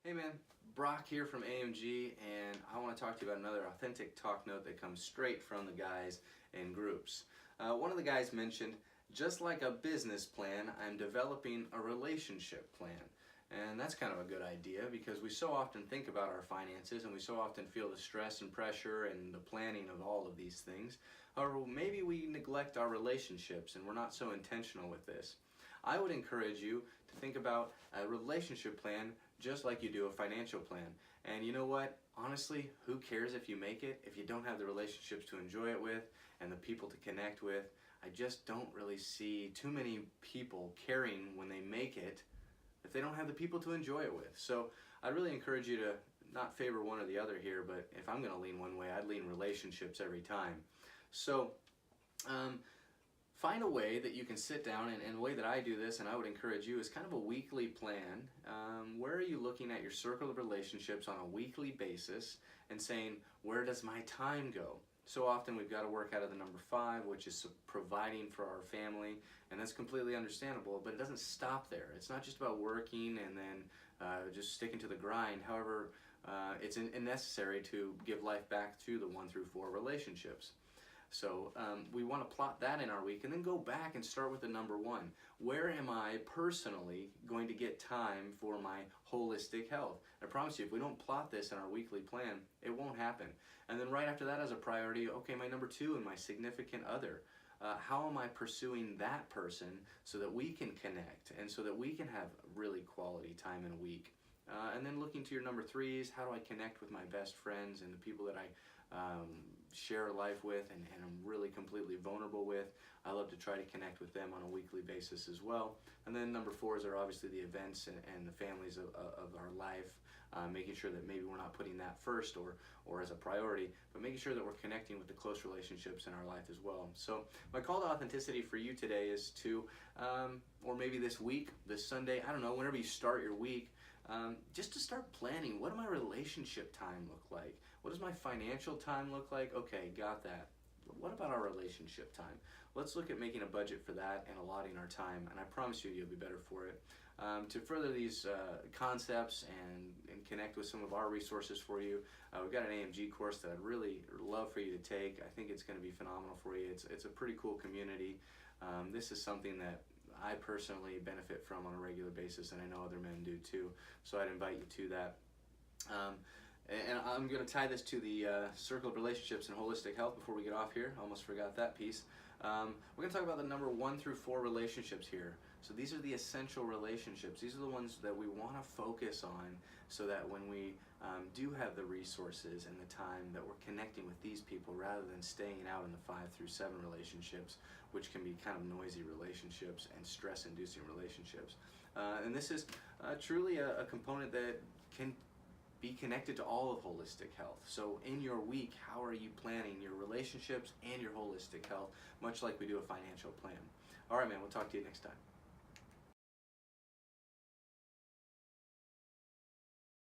Hey man, Brock here from AMG, and I want to talk to you about another authentic talk note that comes straight from the guys in groups. One of the guys mentioned, just like a business plan, I'm developing a relationship plan. And that's kind of a good idea because we so often think about our finances and we so often feel the stress and pressure and the planning of all of these things. However, maybe we neglect our relationships and we're not so intentional with this. I would encourage you to think about a relationship plan just like you do a financial plan. And you know what? Honestly, who cares if you make it if you don't have the relationships to enjoy it with and the people to connect with? I just don't really see too many people caring when they make it if they don't have the people to enjoy it with. So I really encourage you to not favor one or the other here, but if I'm going to lean one way, I'd lean relationships every time. So find a way that you can sit down, and the way that I do this, and I would encourage you, is kind of a weekly plan. Where are you looking at your circle of relationships on a weekly basis and saying, where does my time go? So often we've got to work out of the number 5, which is providing for our family, and that's completely understandable, but it doesn't stop there. It's not just about working and then just sticking to the grind. However, it's necessary to give life back to the 1 through 4 relationships. So we want to plot that in our week and then go back and start with the number 1. Where am I personally going to get time for my holistic health? I promise you, if we don't plot this in our weekly plan, it won't happen. And then right after that as a priority, okay, my number 2 and my significant other. How am I pursuing that person so that we can connect and so that we can have really quality time in a week? And then looking to your number 3s, how do I connect with my best friends and the people that I share life with and I'm really completely vulnerable with. I love to try to connect with them on a weekly basis as well. And then number 4s are obviously the events and the families of our life, making sure that maybe we're not putting that first or as a priority, but making sure that we're connecting with the close relationships in our life as well. So my call to authenticity for you today is to, or maybe this week, this Sunday, I don't know, whenever you start your week, just to start planning, what does my relationship time look like? What does my financial time look like? Okay, got that. What about our relationship time? Let's look at making a budget for that and allotting our time, and I promise you, you'll be better for it. To further these concepts and connect with some of our resources for you, we've got an AMG course that I'd really love for you to take. I think it's going to be phenomenal for you. It's a pretty cool community. This is something that I personally benefit from on a regular basis, and I know other men do too, so I'd invite you to that. And I'm going to tie this to the circle of relationships and holistic health before we get off here. I almost forgot that piece. We're going to talk about the number 1 through 4 relationships here. So these are the essential relationships. These are the ones that we want to focus on so that when we do have the resources and the time, that we're connecting with these people rather than staying out in the 5 through 7 relationships, which can be kind of noisy relationships and stress-inducing relationships. And this is truly a component that can be connected to all of holistic health. So in your week, how are you planning your relationships and your holistic health, much like we do a financial plan? All right, man, we'll talk to you next time.